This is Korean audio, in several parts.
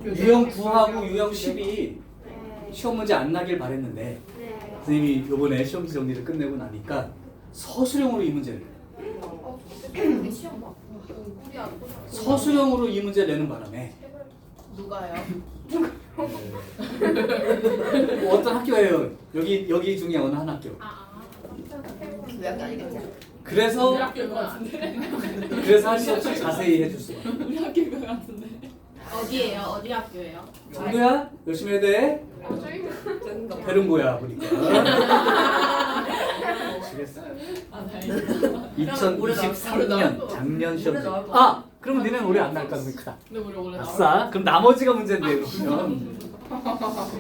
유형 9하고 유형 10이 시험 문제 안 나길 바랬는데 선생님이 요번에 시험지 정리를 끝내고 나니까 서술형으로 이 문제를 서술형으로 이 문제를 내는 바람에 누가요? 뭐 어떤 학교예요? 여기 중에 어느 한 학교. 왜 학교 아니겠지? 그래서 학교인 것 같은데. 그래서 할 수 없이 자세히 해줄 수가. 우리 학교인 것 같은데. 어디예요? 어디 학교예요? 정도야 열심히 해야 돼. 배는 뭐야 보니까. 알겠어. 아 다행이다. 2023년 작년 시험지. 아 그러면 니네는 올해 안 날 가능성이 크다. 근데 우리 올해 아싸. 그럼 나머지가 문제인데 그러면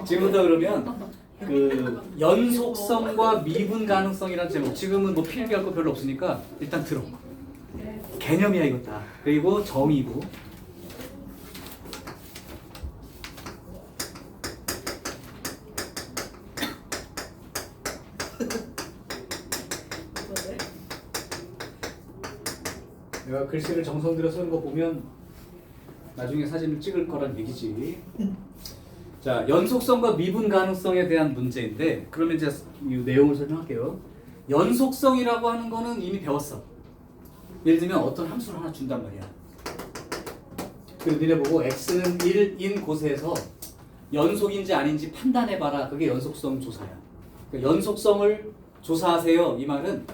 지금부터 그러면 그 연속성과 미분 가능성이라는 제목. 지금은 뭐 필기할 거 별로 없으니까 일단 들어. 개념이야 이거 다. 그리고 정의고. 내가 글씨를 정성 들여 쓰는 거 보면 나중에 사진을 찍을 거란 얘기지. 자, 연속성과 미분 가능성에 대한 문제인데 그러면 이제 이 내용을 설명할게요. 연속성이라고 하는 거는 이미 배웠어. 예를 들면 어떤 함수를 하나 준단 말이야. 그리고 니네 보고 x는 1인 곳에서 연속인지 아닌지 판단해봐라. 그게 연속성 조사야. 그러니까 연속성을 조사하세요. 이 말은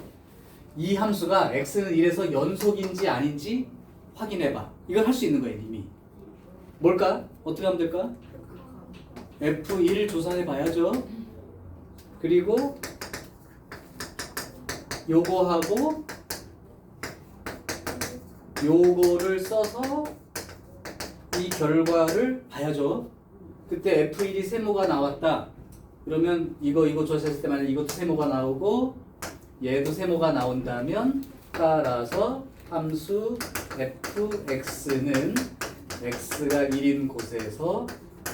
이 함수가 x는 1에서 연속인지 아닌지 확인해봐. 이걸 할 수 있는 거예요 이미. 뭘까? 어떻게 하면 될까? F1 조사해봐야죠. 그리고 요거하고 요거를 써서 이 결과를 봐야죠. 그때 F1이 세모가 나왔다. 그러면 이거 조사했을 때 만약 이것도 세모가 나오고 얘도 세모가 나온다면 따라서 함수 fx는 x가 1인 곳에서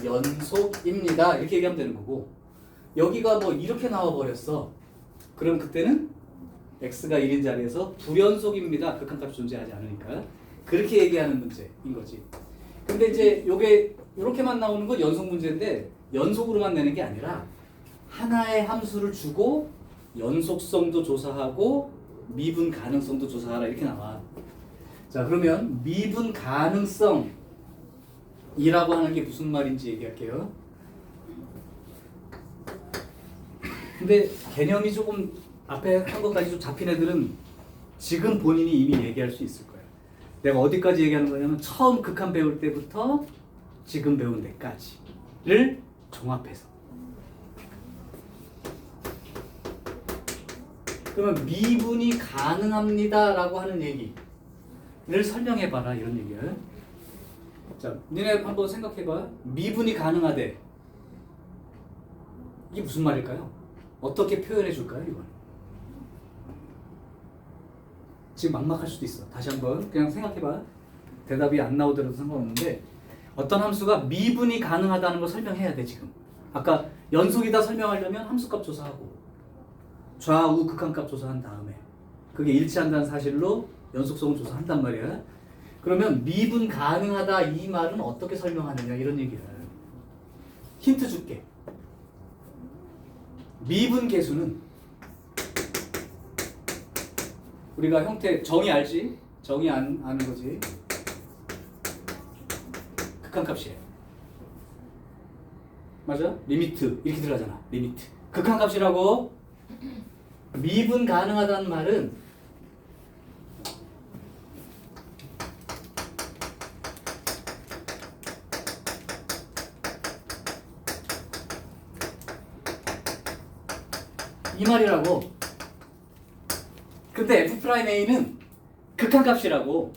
연속입니다. 이렇게 얘기하면 되는 거고 여기가 뭐 이렇게 나와버렸어. 그럼 그때는 x가 1인 자리에서 불연속입니다. 극한값이 존재하지 않으니까. 그렇게 얘기하는 문제인 거지. 근데 이제 요게 이렇게만 나오는 건 연속 문제인데 연속으로만 내는 게 아니라 하나의 함수를 주고 연속성도 조사하고 미분 가능성도 조사하라 이렇게 나와. 자 그러면 미분 가능성이라고 하는 게 무슨 말인지 얘기할게요. 근데 개념이 조금 앞에 한 것까지 좀 잡힌 애들은 지금 본인이 이미 얘기할 수 있을 거예요. 내가 어디까지 얘기하는 거냐면 처음 극한 배울 때부터 지금 배운 데까지를 종합해서. 그러면 미분이 가능합니다라고 하는 얘기를 설명해봐라 이런 얘기야. 자, 니네 한번 생각해봐. 미분이 가능하대. 이게 무슨 말일까요? 어떻게 표현해줄까요 이걸? 지금 막막할 수도 있어. 다시 한번 그냥 생각해봐. 대답이 안 나오더라도 상관없는데 어떤 함수가 미분이 가능하다는 걸 설명해야 돼 지금. 아까 연속이다 설명하려면 함수값 조사하고 좌우 극한값 조사한 다음에 그게 일치한다는 사실로 연속성을 조사한단 말이야. 그러면 미분 가능하다 이 말은 어떻게 설명하느냐 이런 얘기야. 힌트 줄게. 미분 계수는 우리가 형태 정의 알지? 정의 아는 거지. 극한값이에요. 맞아? 리미트 이렇게 들어가잖아. 리미트. 극한값이라고. 미분 가능하다는 말은 이 말이라고. 근데 F'A는 극한값이라고.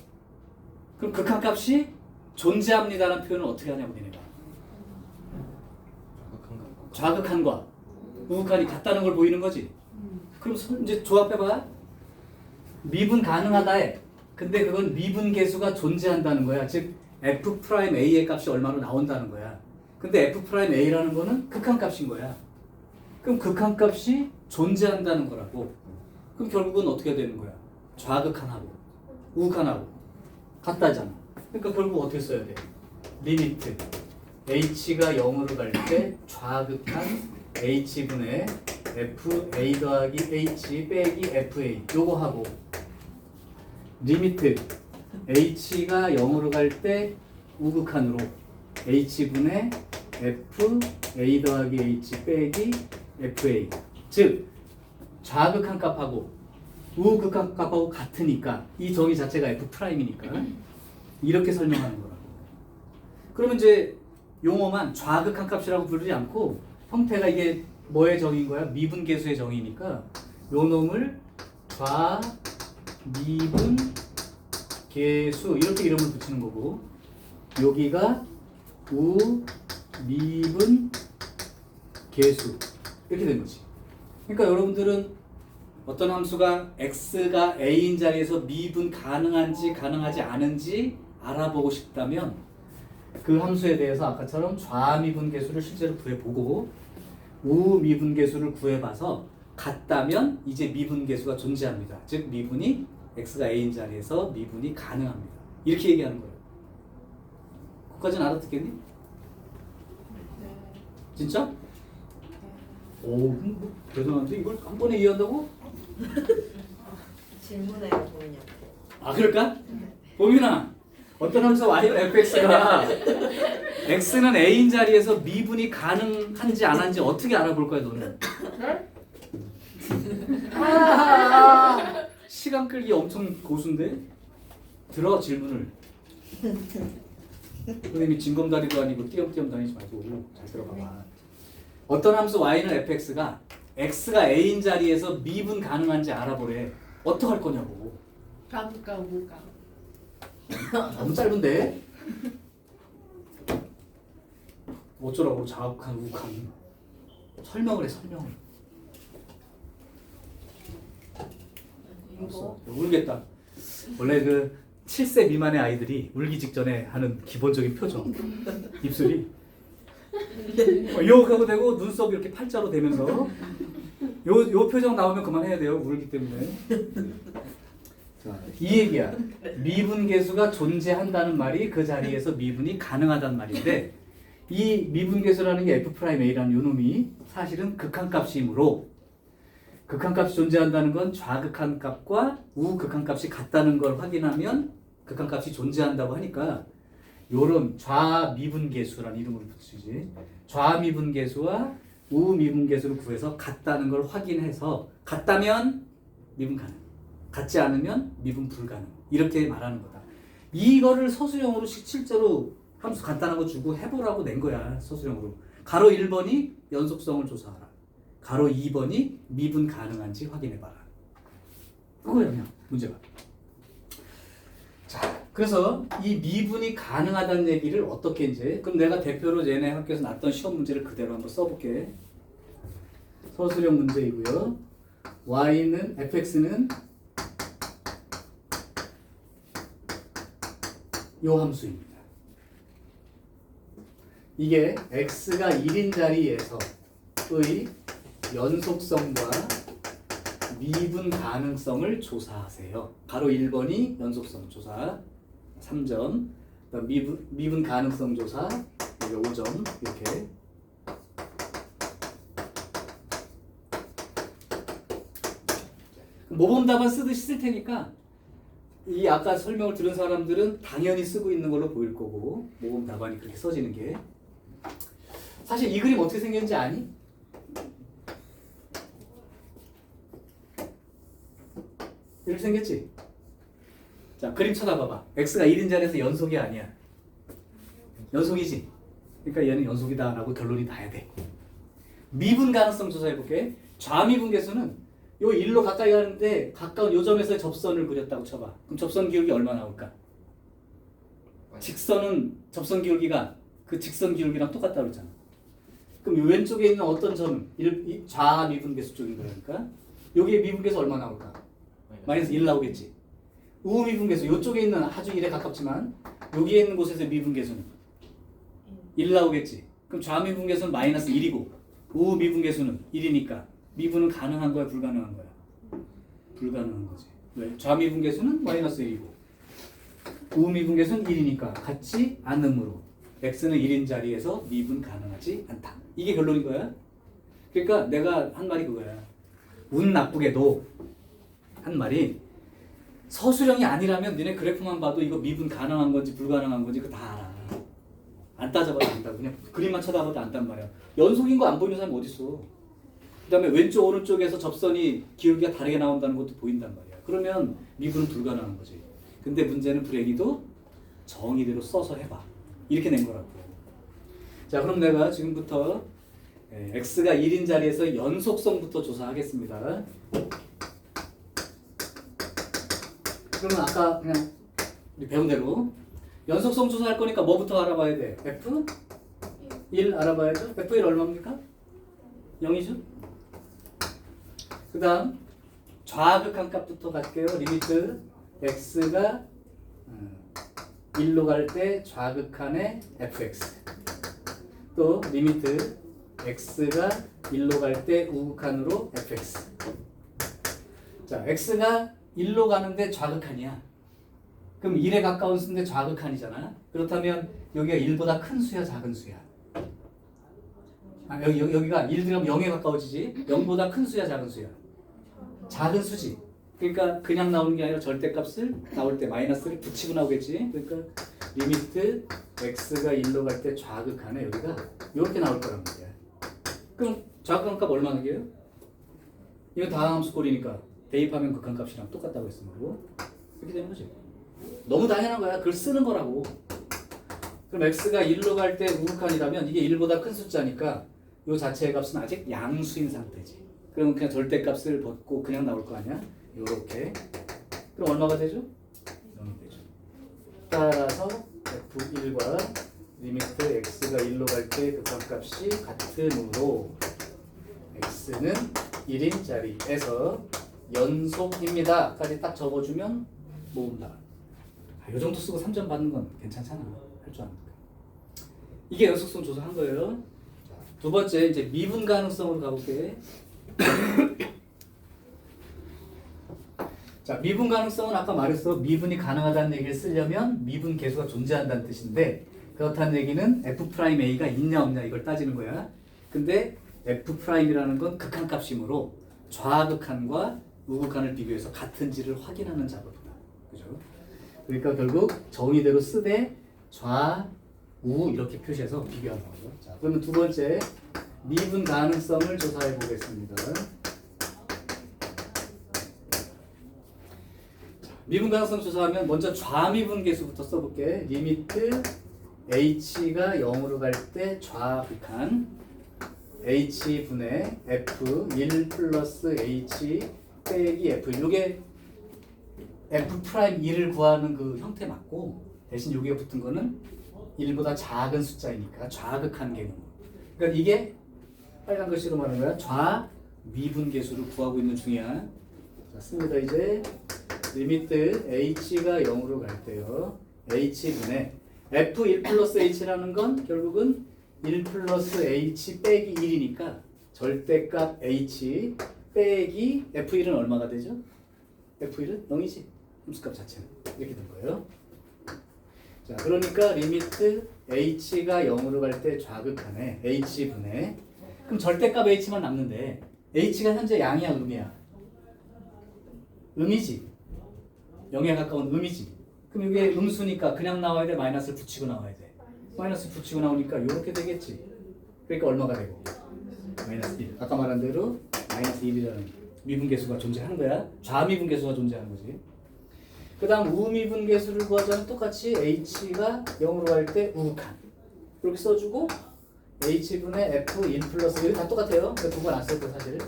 그럼 극한값이 존재합니다라는 표현을 어떻게 하냐고 니네가. 좌극한과 우극한이 같다는 걸 보이는 거지. 그럼 이제 조합해봐. 미분 가능하다에 근데 그건 미분 계수가 존재한다는 거야. 즉 F'A의 값이 얼마로 나온다는 거야. 근데 F'A라는 거는 극한값인 거야. 그럼 극한값이 존재한다는 거라고. 그럼 결국은 어떻게 되는 거야? 좌극한하고 우극한하고 같다잖아. 그러니까 결국 어떻게 써야 돼? 리미트 h가 0으로 갈 때 좌극한 h분의 fa 더하기 h 빼기 fa 요거 하고 리미트 h가 0으로 갈 때 우극한으로 h분의 fa 더하기 h 빼기 fa 즉 좌극한 값하고 우극한 값하고 같으니까 이 정의 자체가 f'이니까 이렇게 설명하는 거라고. 그러면 이제 용어만 좌극한 값이라고 부르지 않고 형태가 이게 뭐의 정의인 거야? 미분계수의 정의니까 요 놈을 좌미분계수 이렇게 이름을 붙이는 거고 여기가 우미분계수 이렇게 된 거지. 그러니까 여러분들은 어떤 함수가 x가 a인 자리에서 미분 가능한지 가능하지 않은지 알아보고 싶다면 그 함수에 대해서 아까처럼 좌미분계수를 실제로 구해보고 우미분계수를 구해봐서 같다면 이제 미분계수가 존재합니다. 즉 미분이 x가 a인 자리에서 미분이 가능합니다. 이렇게 얘기하는 거예요. 그까지는 알아듣겠니? 네. 진짜? 오, 대단한데 이걸 한 번에 이해한다고? 질문해요, 보이냐? 아 그럴까? 보민아 어떤 함수 y는 fx가 x는 a인 자리에서 미분이 가능한지 안 한지 어떻게 알아볼 거야 너는? 시간 끌기 엄청 고수인데? 들어 질문을 선생님이 징검다리도 아니고 띄엄띄엄 다니지 말고 잘 들어봐봐. 어떤 함수 y는 fx가 x가 a인 자리에서 미분 가능한지 알아보래. 어떡할 거냐고. 좌극과 우극과. 너무 짧은데? 어쩌라고 자극한 우극한 설명을 해 설명을. 알았어. 울겠다. 원래 그 7세 미만의 아이들이 울기 직전에 하는 기본적인 표정 입술이 이렇게 하고 되고 눈썹이 이렇게 팔자로 되면서 요 표정 나오면 그만해야 돼요. 울기 때문에. 자, 이 얘기야. 미분계수가 존재한다는 말이 그 자리에서 미분이 가능하다는 말인데 이 미분계수라는 게 f'a라는 요 놈이 사실은 극한값이므로 극한값이 존재한다는 건 좌극한 값과 우극한 값이 같다는 걸 확인하면 극한값이 존재한다고 하니까 요런 좌미분계수라는 이름으로 붙이지. 좌미분계수와 우미분계수를 구해서 같다는 걸 확인해서 같다면 미분 가능, 같지 않으면 미분 불가능 이렇게 말하는 거다. 이거를 서술형으로 실제로 함수 간단한 거 주고 해보라고 낸 거야. 서술형으로. 가로 1번이 연속성을 조사하라. 가로 2번이 미분 가능한지 확인해봐라. 그거야 그냥 문제가. 자, 그래서 이 미분이 가능하다는 얘기를 어떻게 이제 그럼 내가 대표로 얘네 학교에서 났던 시험 문제를 그대로 한번 써볼게. 서술형 문제이고요. y는 fx는 요 함수입니다. 이게 x가 1인 자리에서의 연속성과 미분 가능성을 조사하세요. 가로 1번이 연속성 조사 3점, 미분 가능성 조사 5점 이렇게. 모범 답안 쓰듯이 쓸 테니까 이 아까 설명을 들은 사람들은 당연히 쓰고 있는 걸로 보일 거고 모범 답안이 그렇게 써지는 게 사실 이 그림 어떻게 생겼는지 아니? 이렇게 생겼지? 자, 그림 쳐다봐봐. x가 1인 자리에서 연속이 아니야. 연속이지? 그러니까 얘는 연속이다라고 결론이 나야 돼. 미분 가능성 조사해볼게. 좌미분계수는 요 1로 가까이 가는데 가까운 요 점에서 접선을 그렸다고 쳐봐. 그럼 접선 기울기 얼마 나올까? 직선은 접선 기울기가 그 직선 기울기랑 똑같다고 그랬잖아. 그럼 요 왼쪽에 있는 어떤 점은 좌미분계수 쪽인 거니까 여기에 미분계수 얼마 나올까? 마이너스 1 나오겠지. 우미분계수 요쪽에 있는 아주 1에 가깝지만 여기에 있는 곳에서 미분계수는 1 나오겠지. 그럼 좌미분계수는 마이너스 1이고 우미분계수는 1이니까 미분은 가능한 거야 불가능한 거야? 불가능한 거지. 왜? 좌미분계수는 마이너스 1이고 우미분계수는 1이니까 같지 않으므로 x는 1인 자리에서 미분 가능하지 않다. 이게 결론인 거야. 그러니까 내가 한 말이 그거야. 운 나쁘게도 한 말이 서술형이 아니라면 니네 그래프만 봐도 이거 미분 가능한 건지 불가능한 건지 그거 다 알아. 안 따져봐도 안다. 그냥 그림만 쳐다봐도 안단 말이야. 연속인 거 안 보이는 사람이 어딨어. 그 다음에 왼쪽 오른쪽에서 접선이 기울기가 다르게 나온다는 것도 보인단 말이야. 그러면 미분은 불가능한 거지. 근데 문제는 불행히도 정의대로 써서 해봐. 이렇게 낸 거라고. 자, 그럼 내가 지금부터 x가 1인 자리에서 연속성부터 조사하겠습니다. 그러면 아까 그냥 우리 배운 대로 연속성 조사할 거니까 뭐부터 알아봐야 돼? F1 알아봐야죠. F1 얼마입니까? 0이죠? 그 다음 좌극한 값부터 갈게요. 리미트 x가 1로 갈 때 좌극한의 fx, 또 리미트 x가 1로 갈 때 우극한으로 fx. 자, x가 1로 가는데 좌극한이야. 그럼 1에 가까운 수인데 좌극한이잖아. 그렇다면 여기가 1보다 큰 수야, 작은 수야? 여기가 1 들어가면 0에 가까워지지? 0보다 큰 수야, 작은 수야? 작은 수지. 그러니까 그냥 나오는 게 아니라 절대값을 나올 때 마이너스를 붙이고 나오겠지. 그러니까 리미트 x가 1로 갈 때 좌극한에 여기가 이렇게 나올 거란 말이야. 그럼 좌극한 값 얼마나 돼요? 이거 다함수 꼴이니까 대입하면 극한값이랑 똑같다고 했으므로 이렇게 되는 거지. 너무 당연한 거야. 그걸 쓰는 거라고. 그럼 x가 1로 갈 때 우극한이라면 이게 1보다 큰 숫자니까 이 자체의 값은 아직 양수인 상태지. 그러면 그냥 절대값을 벗고 그냥 나올 거 아니야? 요렇게. 그럼 얼마가 되죠? 0이 되죠. 따라서 f1과 리미트 x가 1로 갈 때 극한값이 같으므로 x는 1인 자리에서 연속입니다 까지 딱 적어주면 모은다. 이 정도 쓰고 3점 받는 건 괜찮잖아. 할 줄 아니까. 이게 연속성 조사한 거예요. 자, 두 번째 이제 미분 가능성으로 가볼게. 자, 미분 가능성은 아까 말했어. 미분이 가능하다는 얘기를 쓰려면 미분 계수가 존재한다는 뜻인데, 그렇다는 얘기는 f'a가 있냐 없냐 이걸 따지는 거야. 근데 f'이라는 건 극한값이므로 좌극한과 우극한을 비교해서 같은지를 확인하는 작업이다. 그죠? 그러니까 결국 정의대로 쓰되 좌, 우 이렇게 표시해서 비교하는 거죠. 자, 그러면 두 번째 미분 가능성을 조사해 보겠습니다. 미분 가능성 조사하면 먼저 좌미분 계수부터 써볼게. 리미트 h가 0으로 갈 때 좌극한 h분의 f1 플러스 h 빼기 f1. 요게 f'1을 구하는 그 형태 맞고, 대신 여기가 붙은 거는 1보다 작은 숫자이니까 좌극한 개념. 그러니까 이게 빨간 글씨로 말하는 거야. 좌미분 계수를 구하고 있는 중이야. 자, 씁니다. 이제 리미트 h가 0으로 갈 때요. h분의 f1 플러스 h라는 건 결국은 1 플러스 h 빼기 1이니까 절대값 h 빼기 f1은 얼마가 되죠? f1은 0이지. 함수값 자체는. 이렇게 된 거예요. 자, 그러니까 리미트 h가 0으로 갈 때 좌극한에 h분의, 그럼 절대값 h만 남는데 h가 현재 양이야 음이야? 음이지. 0에 가까운 음이지. 그럼 이게 음수니까 그냥 나와야 돼? 마이너스를 붙이고 나와야 돼? 마이너스 붙이고 나오니까 이렇게 되겠지. 그러니까 얼마가 되고? 마이너스 1. 아까 말한 대로 마이너스 1이라는 미분계수가 존재하는 거야. 좌미분계수가 존재하는 거지. 그 다음 우미분계수를 구하자면 똑같이 h가 0으로 갈 때 우극한 이렇게 써주고, h분의 f1 플러스, 여기 다 똑같아요. 두 번 안 썼고 사실.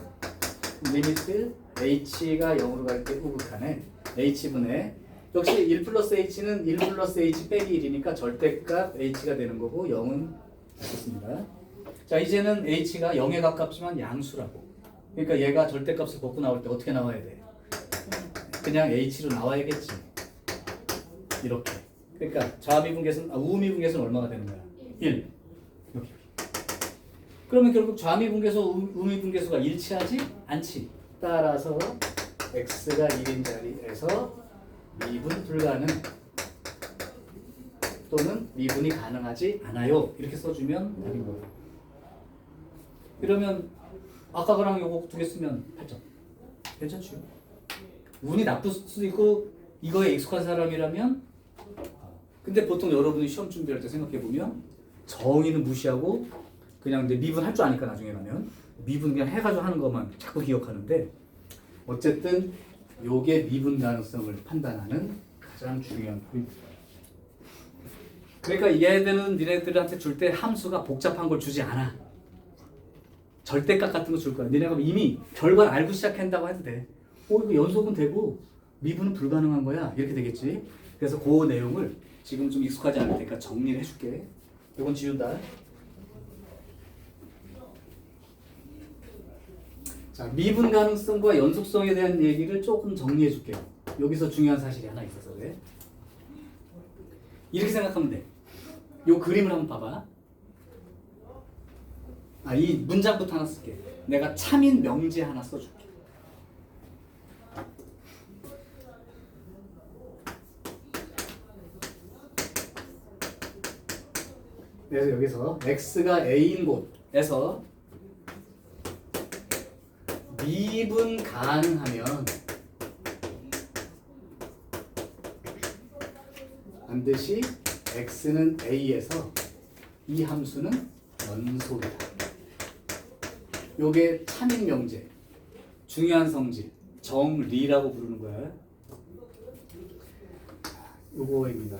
리미트 h가 0으로 갈 때 우극한에 h분의, 역시 1 플러스 h는 1 플러스 h 빼기 1이니까 절대값 h가 되는 거고 0은 됐습니다. 자, 이제는 h가 0에 가깝지만 양수라고. 그러니까 얘가 절대값을 벗고 나올 때 어떻게 나와야 돼? 그냥 h로 나와야겠지. 이렇게. 그러니까 좌미분계수는, 우미분계수는 얼마가 되는 거야? 1. 여기. 그러면 결국 좌미분계수, 우미분계수가 일치하지 않지. 따라서 x가 1인 자리에서 미분 불가능. 또는 미분이 가능하지 않아요. 이렇게 써주면 답인 거예요. 이러면 아까 거랑 요거 두 개 쓰면 8점. 괜찮죠? 운이 나쁠 수도 있고 이거에 익숙한 사람이라면 근데 보통 여러분이 시험 준비할 때 생각해보면 정의는 무시하고 그냥 이제 미분 할 줄 아니까 나중에 가면 미분 그냥 해가지고 하는 것만 자꾸 기억하는데 어쨌든 요게 미분 가능성을 판단하는 가장 중요한 포인트다. 그러니까 얘들은 니네들한테 줄 때 함수가 복잡한 걸 주지 않아. 절대값 같은 거 줄 거야. 니네가 이미 별걸 알고 시작한다고 해도 돼. 이거 연속은 되고 미분은 불가능한 거야. 이렇게 되겠지. 그래서 그 내용을 지금 좀 익숙하지 않을 테니까 정리를 해줄게. 이건 지운다. 자, 미분 가능성과 연속성에 대한 얘기를 조금 정리해 줄게요. 여기서 중요한 사실이 하나 있어서 그래. 이렇게 생각하면 돼. 요 그림을 한번 봐봐. 이 문장부터 하나 쓸게. 내가 참인 명제 하나 써줄게. 그래서 여기서 x가 a인 곳에서 미분 가능하면 반드시 x는 a에서 이 함수는 연속이다. 요게 참인 명제, 중요한 성질, 정리라고 부르는 거야. 요거입니다.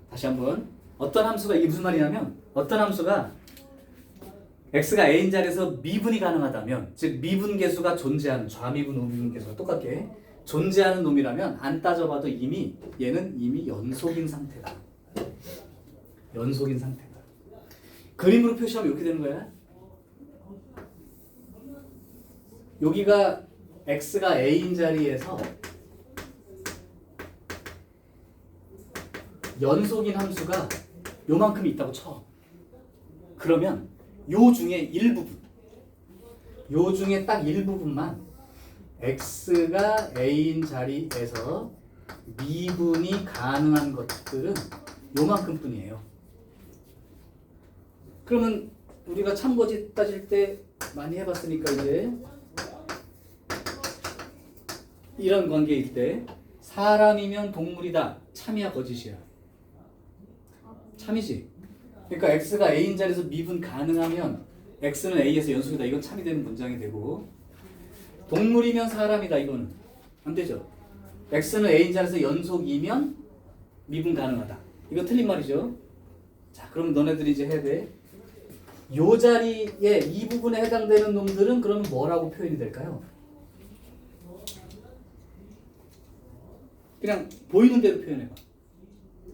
다시 한번 어떤 함수가 이게 무슨 말이냐면 어떤 함수가 x가 a인 자리에서 미분이 가능하다면 즉 미분 계수가 존재하는 좌미분 우미분 계수가 똑같게 존재하는 놈이라면 안 따져봐도 이미 얘는 이미 연속인 상태다. 연속인 상태다. 그림으로 표시하면 이렇게 되는 거야. 여기가 x가 a인 자리에서 연속인 함수가 요만큼 있다고 쳐. 그러면 요 중에 일부분, 요 중에 딱 일부분만 x가 a인 자리에서 미분이 가능한 것들은 요만큼 뿐이에요. 그러면 우리가 참고지 따질 때 많이 해봤으니까 이제 이런 관계일 때 사람이면 동물이다. 참이야 거짓이야? 참이지. 그러니까 x가 a인 자리에서 미분 가능하면 x는 a에서 연속이다. 이건 참이 되는 문장이 되고 동물이면 사람이다. 이거는 안 되죠. x는 a인 자리에서 연속이면 미분 가능하다. 이거 틀린 말이죠. 자, 그럼 너네들이 이제 해야 돼. 요 자리에 이 부분에 해당되는 놈들은 그러면 뭐라고 표현이 될까요? 그냥 보이는 대로 표현해봐.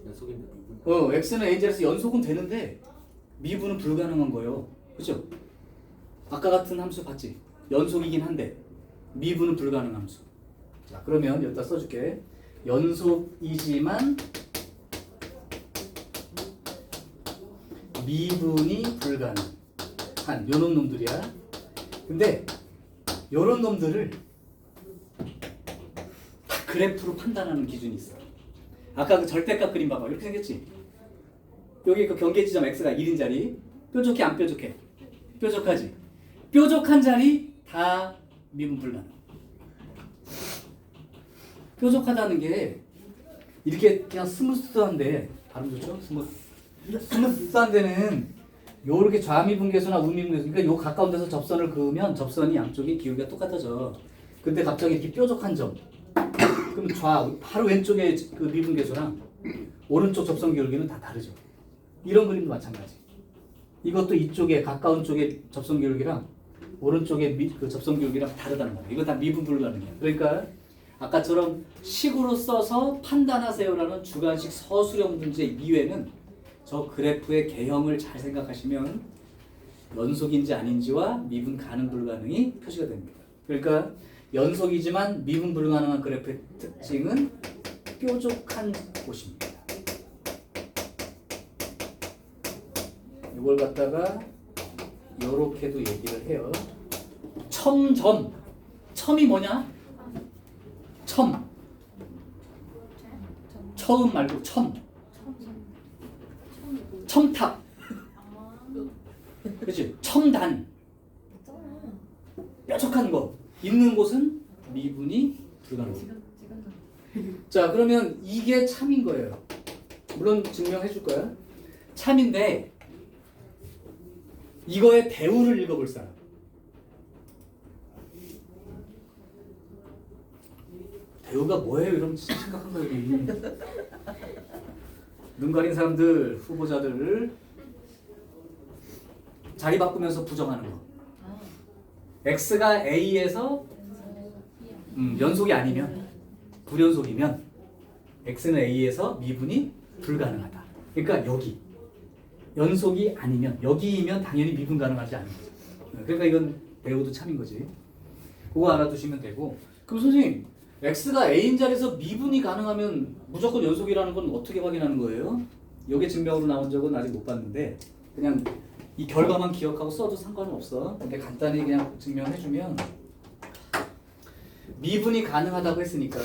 연속인데 미분. x는 a인 자리에서 연속은 되는데 미분은 불가능한 거예요. 그렇죠? 아까 같은 함수 봤지? 연속이긴 한데 미분은 불가능한 함수. 자, 그러면 여기다 써줄게. 연속이지만 미분이 불가능한 요런 놈들이야. 근데 요런 놈들을 다 그래프로 판단하는 기준이 있어. 아까 그 절대값 그림 봐봐. 이렇게 생겼지? 여기 그 경계 지점 x가 1인 자리 뾰족해 안 뾰족해? 뾰족하지? 뾰족한 자리 다 미분 불가능. 뾰족하다는 게 이렇게 그냥 스무스한데 발음 좋죠? 스무스한 데는 요렇게 좌미분 계수나 우미분 계수 그러니까 요 가까운 데서 접선을 그으면 접선이 양쪽이 기울기가 똑같아져. 근데 갑자기 이렇게 뾰족한 점 그럼 바로 왼쪽에 그 미분 계수랑 오른쪽 접선 기울기는 다 다르죠. 이런 그림도 마찬가지. 이것도 이쪽에 가까운 쪽에 접선 기울기랑 오른쪽에 그 접선 기울기랑 다르다는 거예요. 이거 다 미분 불가능이야. 그러니까 아까처럼 식으로 써서 판단하세요라는 주관식 서술형 문제 이외에는 저 그래프의 개형을 잘 생각하시면 연속인지 아닌지와 미분 가능 불가능이 표시가 됩니다. 그러니까 연속이지만 미분 불가능한 그래프의 특징은 뾰족한 곳입니다. 이걸 갖다가 요렇게도 얘기를 해요. 첨점. 첨이 뭐냐? 처음 말고 첨. 첨탑. 그렇지? 첨단. 뾰족한 거 있는 곳은 미분이 불가능합니다. 자, 그러면 이게 참인 거예요. 물론 증명해 줄 거야. 참인데 이거의 배우를 읽어볼 사람. 배우가 뭐예요? 이러면 진짜 심각한 거예요. 눈 가린 사람들, 후보자들 자리 바꾸면서 부정하는 거. x가 a에서 연속이 아니면 불연속이면 x는 a에서 미분이 불가능하다. 그러니까 여기 연속이 아니면 여기이면 당연히 미분 가능하지 않은 거죠. 그러니까 이건 배우도 참인 거지. 그거 알아두시면 되고. 그럼 선생님 x가 a인 자리에서 미분이 가능하면 무조건 연속이라는 건 어떻게 확인하는 거예요? 여기 증명으로 나온 적은 아직 못 봤는데 그냥 이 결과만 기억하고 써도 상관은 없어. 근데 간단히 그냥 증명해주면 미분이 가능하다고 했으니까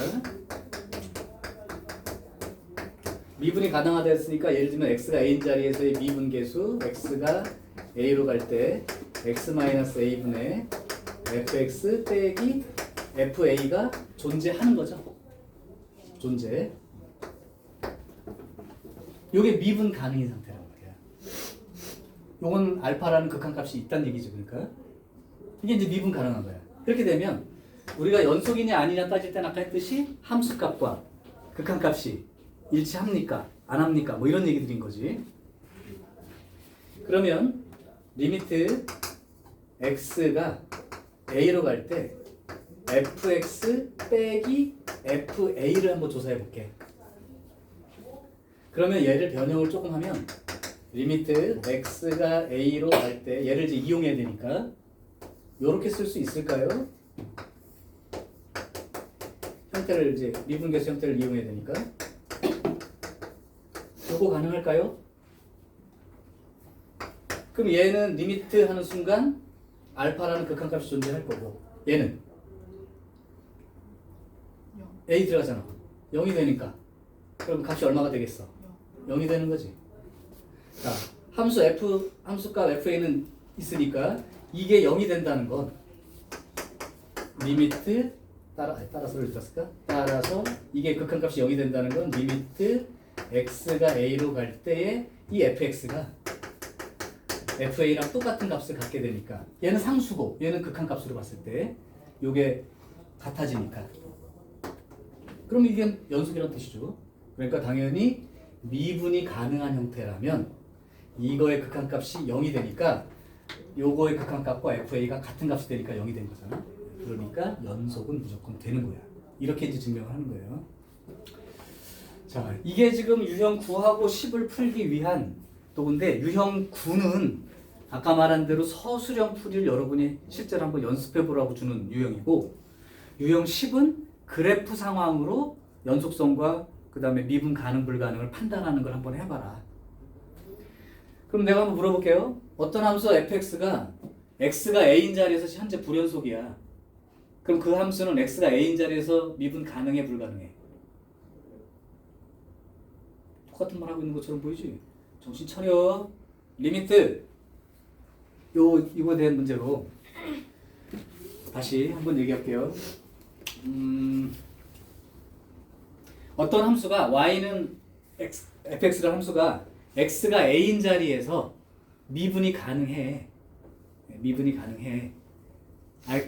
미분이 가능하다 했으니까 예를 들면 x가 a인 자리에서의 미분 계수 x가 a로 갈 때 x-a분의 fx 빼기 fa가 존재하는 거죠. 존재. 요게 미분 가능인 상태란 말이야. 요건 알파라는 극한값이 있다는 얘기죠. 그러니까 이게 이제 미분 가능한 거야. 그렇게 되면 우리가 연속이냐 아니냐 따질 때는 아까 했듯이 함수값과 극한값이 일치합니까? 안 합니까? 뭐 이런 얘기들인 거지. 그러면 리미트 x가 a로 갈 때 fx 빼기 fa를 한번 조사해 볼게. 그러면 얘를 변형을 조금 하면 리미트 x가 a로 갈 때 얘를 이제 이용해야 되니까 요렇게 쓸 수 있을까요? 형태를 이제 미분계수 형태를 이용해야 되니까 요거 가능할까요? 그럼 얘는 리미트 하는 순간 알파라는 극한값이 존재할 거고 얘는 a 들어가잖아. 0이 되니까 그럼 값이 얼마가 되겠어? 0이 되는 거지. 자, 함수값 fa는 있으니까 이게 0이 된다는 건 리미트 따라서 읽었을까? 따라서 이게 극한값이 0이 된다는 건 리미트 x가 a로 갈 때에 이 fx가 fa랑 똑같은 값을 갖게 되니까 얘는 상수고 얘는 극한값으로 봤을 때 요게 같아지니까 그럼 이게 연속이라는 뜻이죠. 그러니까 당연히 미분이 가능한 형태라면 이거의 극한값이 0이 되니까 요거의 극한값과 fa가 같은 값이 되니까 0이 된 거잖아. 그러니까 연속은 무조건 되는 거야. 이렇게 이제 증명을 하는 거예요. 자, 이게 지금 유형 9하고 10을 풀기 위한 도구인데 유형 9는 아까 말한 대로 서술형 풀이를 여러분이 실제로 한번 연습해 보라고 주는 유형이고 유형 10은 그래프 상황으로 연속성과 그 다음에 미분 가능 불가능을 판단하는 걸 한번 해봐라. 그럼 내가 한번 물어볼게요. 어떤 함수 fx가 x가 a인 자리에서 현재 불연속이야. 그럼 그 함수는 x가 a인 자리에서 미분 가능해 불가능해? 똑같은 말 하고 있는 것처럼 보이지? 정신 차려. 리미트 이거에 대한 문제로 다시 한번 얘기할게요. 어떤 함수가 y는 fx라는 함수가 x가 a인 자리에서 미분이 가능해. 미분이 가능해.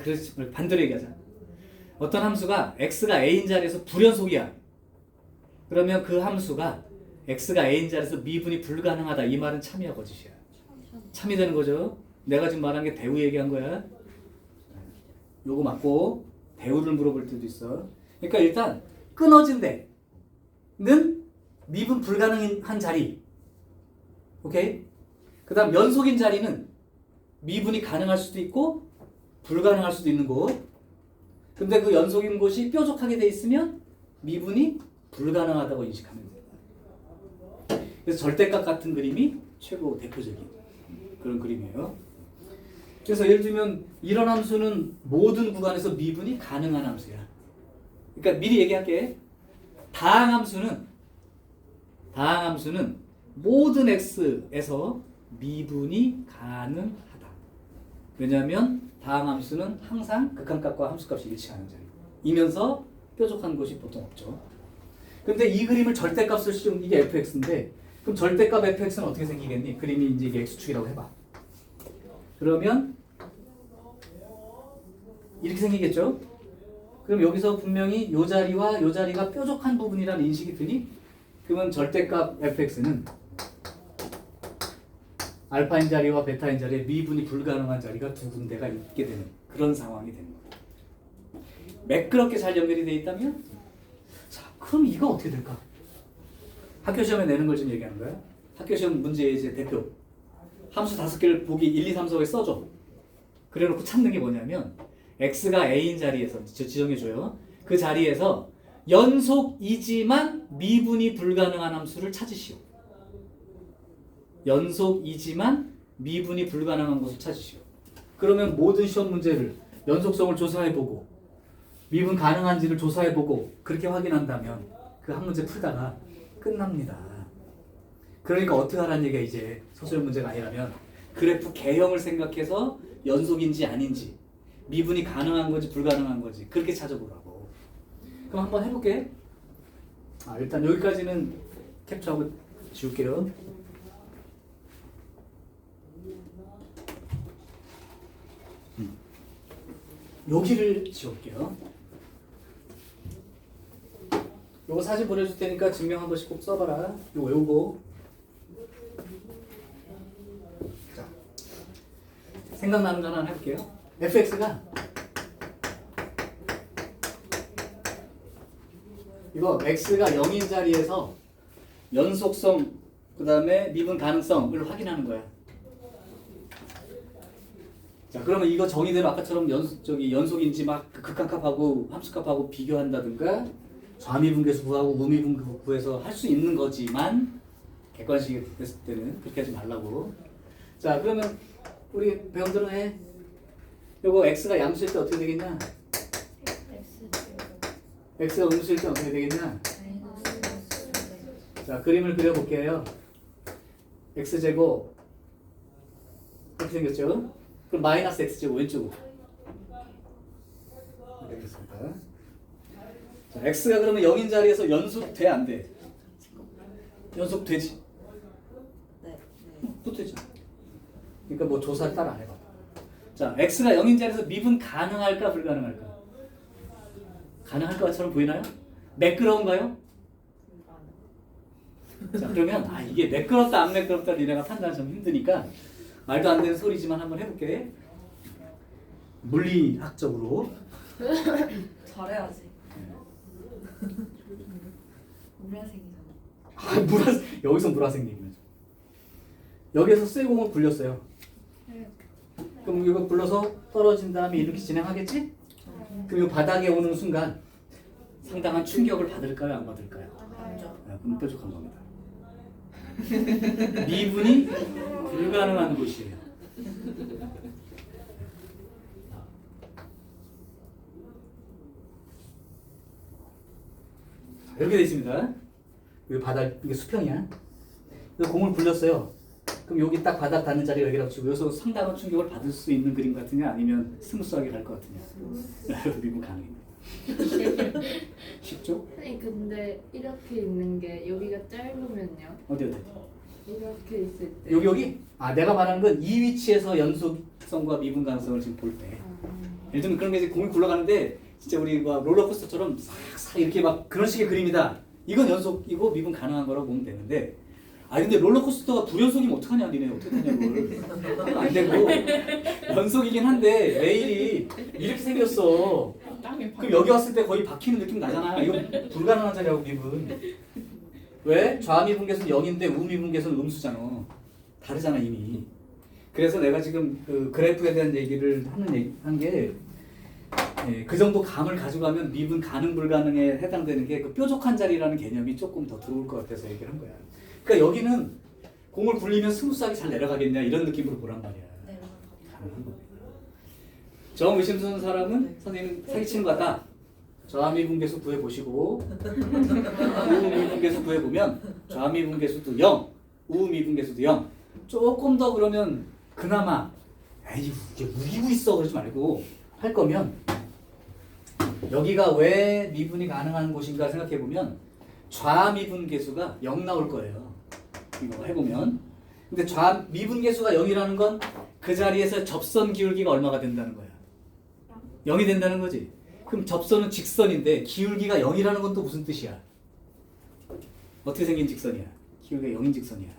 그렇지. 반대로 얘기하자. 어떤 함수가 x가 a인 자리에서 불연속이야. 그러면 그 함수가 x가 a인 자리에서 미분이 불가능하다. 이 말은 참이야 거짓이야? 참이 되는 거죠. 내가 지금 말한 게 대우 얘기한 거야. 요거 맞고 대우를 물어볼 때도 있어. 그러니까 일단 끊어진 데는 미분 불가능한 자리. 오케이? 그 다음 연속인 자리는 미분이 가능할 수도 있고 불가능할 수도 있는 곳. 근데 그 연속인 곳이 뾰족하게 돼 있으면 미분이 불가능하다고 인식하면 돼요. 그래서 절대값 같은 그림이 최고 대표적인 그런 그림이에요. 그래서 예를 들면 이런 함수는 모든 구간에서 미분이 가능한 함수야. 그러니까 미리 얘기할게. 다항함수는 모든 x에서 미분이 가능하다. 왜냐하면 다음 함수는 항상 극한값과 함수값이 일치하는 자리. 이면서 뾰족한 곳이 보통 없죠. 근데 이 그림을 절대값을 씌운 이게 fx인데 그럼 절대값 fx는 어떻게 생기겠니? 그림이 이제 이게 x축이라고 해봐. 그러면 이렇게 생기겠죠? 그럼 여기서 분명히 요 자리와 요 자리가 뾰족한 부분이라는 인식이 드니? 그러면 절대값 fx는 알파인 자리와 베타인 자리에 미분이 불가능한 자리가 두 군데가 있게 되는 그런 상황이 되는 거예요. 매끄럽게 잘 연결이 돼 있다면? 자, 그럼 이거 어떻게 될까? 학교 시험에 내는 걸 좀 얘기하는 거야. 학교 시험 문제의 이제 대표. 함수 5개를 보기 1, 2, 3, 4에 써줘. 그래놓고 찾는 게 뭐냐면 x가 a인 자리에서 지정해줘요. 그 자리에서 연속이지만 미분이 불가능한 함수를 찾으시오. 연속이지만 미분이 불가능한 것을 찾으시오. 그러면 모든 시험 문제를 연속성을 조사해보고 미분 가능한지를 조사해보고 그렇게 확인한다면 그 한 문제 풀다가 끝납니다. 그러니까 어떻게 하라는 얘기가 이제 소수점 문제가 아니라면 그래프 개형을 생각해서 연속인지 아닌지 미분이 가능한 건지 불가능한 건지 그렇게 찾아보라고. 그럼 한번 해볼게. 일단 여기까지는 캡처하고 지울게요. 여기를 지울게요. 요거 사진 보내줄 테니까 증명 한 번씩 꼭 써봐라. 요거 외우고. 자, 생각나는 거 하나 해볼게요. fx가 이거 x가 0인 자리에서 연속성 그 다음에 미분 가능성을 확인하는 거야. 자, 그러면 이거 정의대로 아까처럼 연속인지 막 극한값하고 함수값하고 비교한다든가 좌미분계수 구하고 우미분계수 구해서 할 수 있는 거지만 객관식이 됐을 때는 그렇게 하지 말라고. 자, 그러면 우리 배움대로 해. 요거 x가 양수일 때 어떻게 되겠냐? x가 음수일 때 어떻게 되겠냐? 자, 그림을 그려볼게요. x제곱 이렇게 생겼죠? 그럼 마이너스 x제곱 왼쪽으로 되겠습니다. 자, x가 그러면 0인 자리에서 연속돼 안 돼? 연속되지? 네. 또 되지. 그러니까 뭐 조사를 따로 안 해봐. 자, x가 0인 자리에서 미분 가능할까 불가능할까? 가능할 것처럼 보이나요? 매끄러운가요? 자, 그러면 이게 매끄럽다 안 매끄럽다 니네가 판단이 좀 힘드니까 말도 안 되는 소리지만 한번 해볼게. 물리학적으로 잘해야지. 물화생이잖아. 여기서 물화생 얘기면 여기에서 쇠공을 굴렸어요. 그럼 이거 굴러서 떨어진 다음에 이렇게 진행하겠지? 그럼 이 바닥에 오는 순간 상당한 충격을 받을까요? 안 받을까요? 그럼 뾰족한 겁니다. 미분이 불가능한 곳이에요. 이렇게 되어 있습니다. 여기 바닥, 이게 수평이야. 그래서 공을 굴렸어요. 그럼 여기 딱 바닥 닿는 자리가 여기라고 치고 여기서 상당한 충격을 받을 수 있는 그림 같으냐 아니면 스무스하게 갈 것 같으냐. 미분 가능입니다. 쉽죠? 아니 근데 이렇게 있는 게 여기가 짧으면요? 어디? 이렇게 있을 때 여기? 내가 말하는 건 이 위치에서 연속성과 미분 가능성을 지금 볼 때. 예를 들면 그런 게 이제 공이 굴러가는데 진짜 우리 막 롤러코스터처럼 싹싹 이렇게 막 그런 식의 그림이다. 이건 연속이고 미분 가능한 거라고 보면 되는데 근데 롤러코스터가 불연속이면 어떡하냐 니네 어떻게 하냐고. 안 되고 연속이긴 한데 레일이 이렇게 생겼어. 그럼 여기 왔을 때 거의 박히는 느낌 나잖아. 이건 불가능한 자리하고 미분. 왜? 좌미분계수는 0인데 우미분계수는 음수잖아. 다르잖아 이미. 그래서 내가 지금 그 그래프에 대한 얘기를 한 게 그 정도 감을 가져가면 미분 가능 불가능에 해당되는 게 그 뾰족한 자리라는 개념이 조금 더 들어올 것 같아서 얘기를 한 거야. 그러니까 여기는 공을 굴리면 스무스하게 잘 내려가겠냐 이런 느낌으로 보란 말이야. 가능한 겁니다. 정 의심스러운 사람은 선생님 사기치는 것 같다. 좌미분계수 구해보시고 우미분계수 구해보면 좌미분계수도 0, 우미분계수도 0. 조금 더 그러면 그나마 에이 이게 우기고 있어 그러지 말고 할 거면 여기가 왜 미분이 가능한 곳인가 생각해 보면 좌미분계수가 0 나올 거예요. 이거 해보면. 근데 미분계수가 0이라는 건 그 자리에서 접선 기울기가 얼마가 된다는 거야. 0이 된다는 거지. 그럼 접선은 직선인데 기울기가 0이라는 건 또 무슨 뜻이야? 어떻게 생긴 직선이야? 기울기가 0인 직선이야.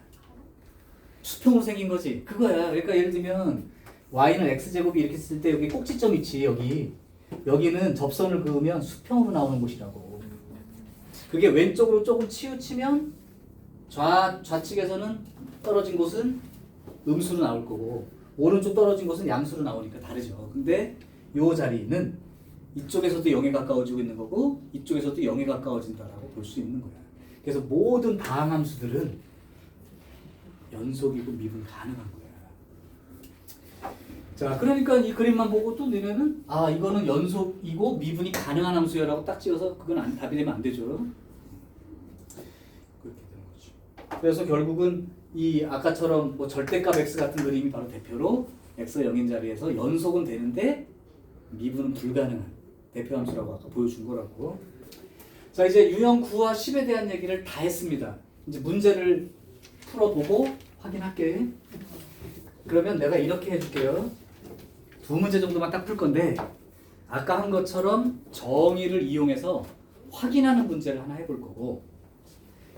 수평으로 생긴 거지. 그거야. 그러니까 예를 들면 y는 x제곱이 이렇게 쓸 때 여기 꼭지점 있지. 여기는 접선을 그으면 수평으로 나오는 곳이라고. 그게 왼쪽으로 조금 치우치면 좌측에서는 떨어진 곳은 음수로 나올 거고 오른쪽 떨어진 곳은 양수로 나오니까 다르죠. 근데 요 자리는 이쪽에서도 0에 가까워지고 있는 거고 이쪽에서도 0에 가까워진다라고 볼 수 있는 거야. 그래서 모든 다항함수들은 연속이고 미분 가능한 거야. 자, 그러니까 이 그림만 보고 또 너네는 아 이거는 연속이고 미분이 가능한 함수야라고 딱 찍어서 그건 답이 되면 안 되죠. 그렇게 되는 거죠. 그래서 결국은 이 아까처럼 뭐 절대값 x 같은 그림이 바로 대표로 x가 0인 자리에서 연속은 되는데 미분은 불가능한 대표 함수라고 아까 보여준 거라고. 자, 이제 유형 9와 10에 대한 얘기를 다 했습니다. 이제 문제를 풀어보고 확인할게. 그러면 내가 이렇게 해줄게요. 두 문제 정도만 딱 풀 건데 아까 한 것처럼 정의를 이용해서 확인하는 문제를 하나 해볼 거고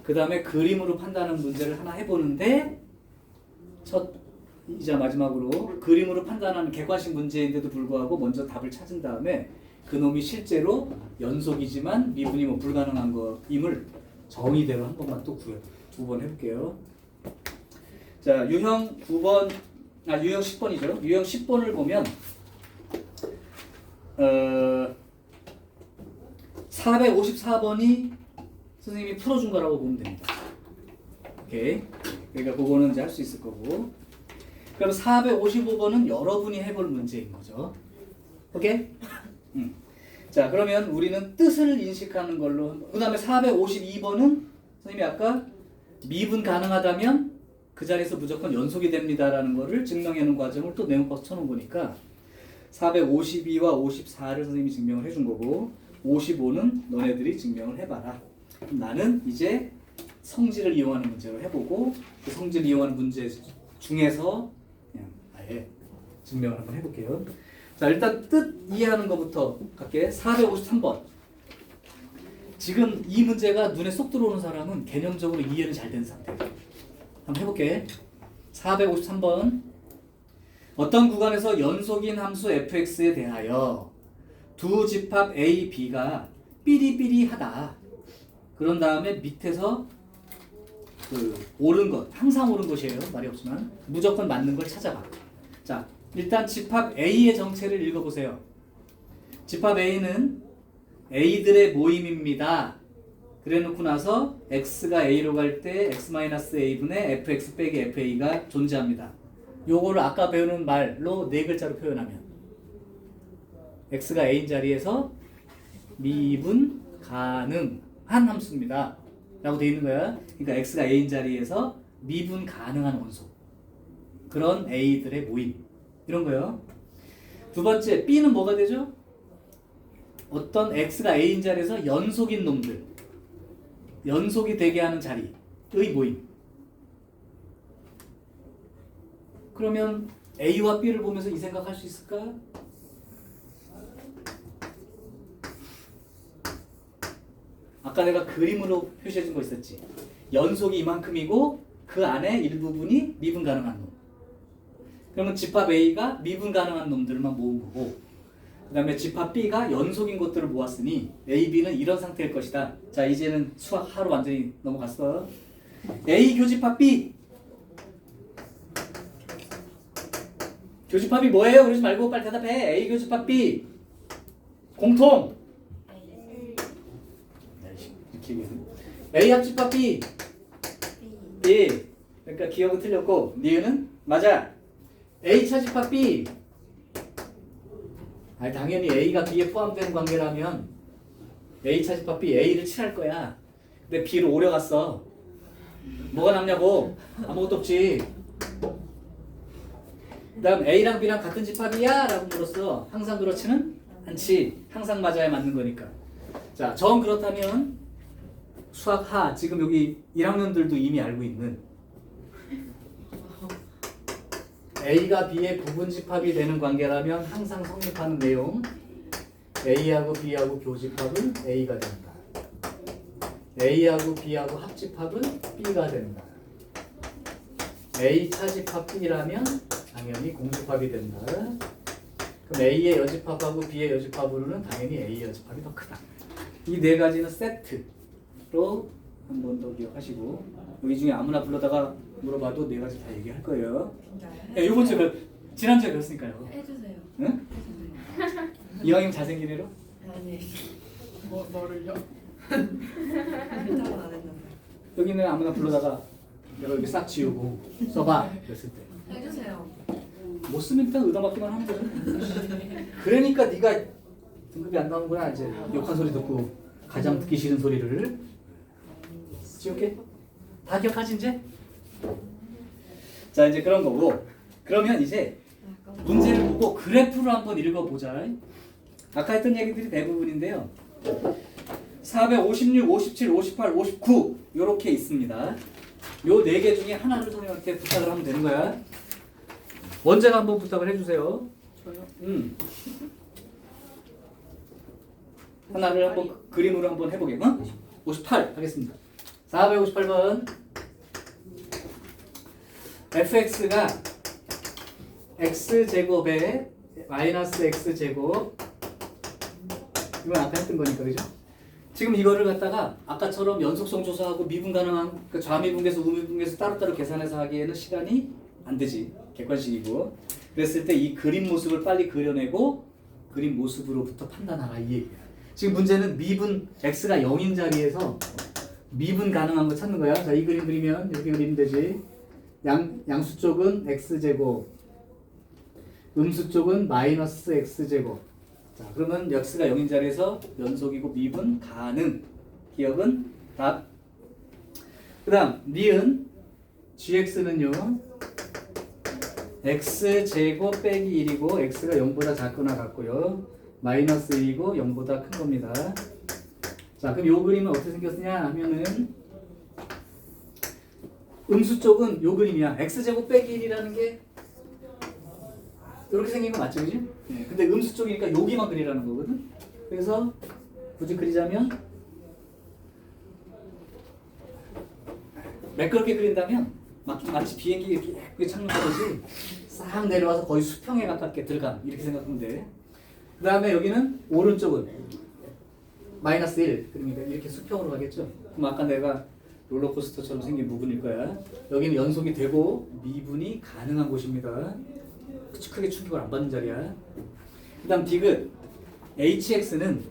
그 다음에 그림으로 판단하는 문제를 하나 해보는데 이제 마지막으로 그림으로 판단하는 객관식 문제인데도 불구하고 먼저 답을 찾은 다음에 그놈이 실제로 연속이지만 미분이 뭐 불가능한 거임을 정의대로 한 번만 또 두 번 해볼게요. 자, 유형 10번이죠. 유형 10번을 보면 454번이 선생님이 풀어준 거라고 보면 됩니다. 오케이. 그러니까 그거는 이제 할 수 있을 거고. 그럼 455번은 여러분이 해볼 문제인 거죠. 오케이? 자, 그러면 우리는 뜻을 인식하는 걸로. 그 다음에 452번은 선생님이 아까 미분 가능하다면 그 자리에서 무조건 연속이 됩니다라는 거를 증명해놓은 과정을 또 네모박스 쳐놓은 거니까 452와 54를 선생님이 증명을 해준 거고 55는 너네들이 증명을 해봐라. 나는 이제 성질을 이용하는 문제로 해보고 그 성질을 이용하는 문제 중에서 그냥 아예 증명을 한번 해볼게요. 자, 일단 뜻 이해하는 것부터 갈게. 453번. 지금 이 문제가 눈에 쏙 들어오는 사람은 개념적으로 이해는 잘 된 상태예요. 한번 해볼게. 453번. 어떤 구간에서 연속인 함수 fx에 대하여 두 집합 a, b가 삐리삐리하다. 그런 다음에 밑에서 옳은 것, 항상 옳은 것이에요. 말이 없지만 무조건 맞는 걸 찾아봐. 자, 일단 집합 A의 정체를 읽어보세요. 집합 A는 A들의 모임입니다. 그래놓고 나서 X가 A로 갈 때 X-A분의 fx 빼기 fa가 존재합니다. 요거를 아까 배우는 말로 네 글자로 표현하면 X가 A인 자리에서 미분 가능한 함수입니다. 라고 되어 있는 거야. 그러니까 X가 A인 자리에서 미분 가능한 원소. 그런 A들의 모임. 이런 거요. 두 번째, B는 뭐가 되죠? 어떤 X가 A인 자리에서 연속인 놈들. 연속이 되게 하는 자리의 모임. 그러면 A와 B를 보면서 이 생각할 수 있을까? 아까 내가 그림으로 표시해준 거 있었지. 연속이 이만큼이고 그 안에 일부분이 미분 가능한 놈. 그러면 집합 A가 미분 가능한 놈들만 모은 거고 그 다음에 집합 B가 연속인 것들을 모았으니 A, B는 이런 상태일 것이다. 자, 이제는 수학 하루 완전히 넘어갔어. A 교집합 B. 교집합이 뭐예요? 그러지 말고 빨리 대답해. A 교집합 B. 공통. A 합집합 B. B. 그러니까 기억은 틀렸고 니은은 맞아. A 차집합 B. 아니 당연히 A가 B에 포함되는 관계라면 A 차집합 B A를 칠할 거야. 근데 B를 오려갔어. 뭐가 남냐고? 아무것도 없지. 그 다음 A랑 B랑 같은 집합이야? 라고 물었어. 항상 그렇지는 않지. 항상 맞아야 맞는 거니까. 자, 정 그렇다면 수학 하 지금 여기 1학년들도 이미 알고 있는 A가 B의 부분 집합이 되는 관계라면 항상 성립하는 내용. A하고 B하고 교집합은 A가 된다. A하고 B하고 합집합은 B가 된다. A 차집합 B라면 당연히 공집합이 된다. 그럼 A의 여집합하고 B의 여집합으로는 당연히 A 여집합이 더 크다. 이 네 가지는 세트로 한 번 더 기억하시고 여기 중에 아무나 불러다가 물어봐도 네 가지 다 얘기할 거예요. 야, 요번 주에 지난주에 배웠으니까요. 해주세요. 응? 해주세요. 이왕이면 잘생긴 애로? 아니 뭐를요? 부탁은 안 했는데. 여기는 아무나 불러다가 내가 여기 싹 지우고 써봐 그랬을 때 해주세요. 못 쓰면 일단 의도받기만 하면 돼. 그러니까 네가 등급이 안 나오는구나. 이제 욕한 소리 듣고 가장 듣기 싫은 소리를 지울게. 다 기억하지 이제? 자 이제 그런 거고 그러면 이제 문제를 보고 그래프를 한번 읽어보자. 아까 했던 얘기들이 대부분인데요. 456, 57, 58, 59 요렇게 있습니다. 요 네 개 중에 하나를 선생님한테 부탁을 하면 되는 거야. 원제가 한번 부탁을 해주세요. 저요? 하나를 한번 그림으로 한번 해보게. 58 하겠습니다. 458번 fx가 x제곱에 마이너스 x제곱 이건 아까 했던 거니까 그죠? 지금 이거를 갖다가 아까처럼 연속성 조사하고 미분 가능한 그 좌미분계수 우미분계수 따로따로 계산해서 하기에는 시간이 안 되지. 객관식이고 그랬을 때 이 그림 모습을 빨리 그려내고 그림 모습으로부터 판단하라 이 얘기야. 지금 문제는 미분 x가 0인 자리에서 미분 가능한 거 찾는 거야. 자, 이 그림 그리면 이렇게 그리면 되지. 양수 쪽은 x제곱 음수 쪽은 마이너스 x제곱. 자, 그러면 x가 0인 자리에서 연속이고 미분 가능. 기억은 답. 그 다음 니은 gx는요 x제곱 빼기 1이고 x가 0보다 작거나 같고요 마이너스 1이고 0보다 큰 겁니다. 자, 그럼 요 그림은 어떻게 생겼느냐 하면은 음수 쪽은 요 그림이야. x제곱 빼기 1이라는 게 이렇게 생긴 거 맞죠, 그지? 네. 근데 음수 쪽이니까 여기만 그리라는 거거든. 그래서 굳이 그리자면 매끄럽게 그린다면 마치 비행기 이렇게 예쁘게 착륙하듯이 싹 내려와서 거의 수평에 가깝게 들어감 이렇게 생각하면 돼. 그 다음에 여기는 오른쪽은 마이너스 1 그러니까 이렇게 수평으로 가겠죠. 그럼 아까 내가 롤러코스터처럼 생긴 부분일 거야. 여기는 연속이 되고 미분이 가능한 곳입니다. 크게 충격을 안 받는 자리야. 그 다음 디귿 hx는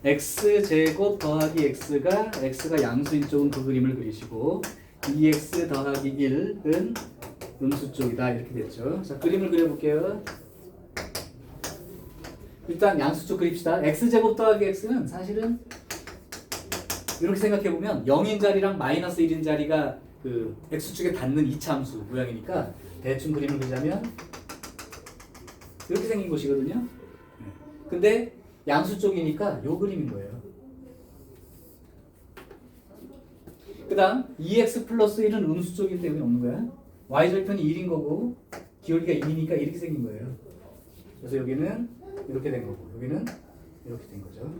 x제곱 더하기 x가 양수인 쪽은 그 그림을 그리시고 2x 더하기 1은 음수 쪽이다 이렇게 됐죠. 자, 그림을 그려볼게요. 일단 양수 쪽 그립시다. x제곱 더하기 x는 사실은 이렇게 생각해보면 0인 자리랑 마이너스 1인 자리가 그 x축에 닿는 이차함수 모양이니까 대충 그림을 그리자면 이렇게 생긴 것이거든요. 근데 양수 쪽이니까 요 그림인 거예요. 그 다음 2x 플러스 1은 음수 쪽일 때 여기 없는 거야. y절편이 1인 거고 기울기가 2니까 이렇게 생긴 거예요. 그래서 여기는 이렇게 된 거고 여기는 이렇게 된 거죠.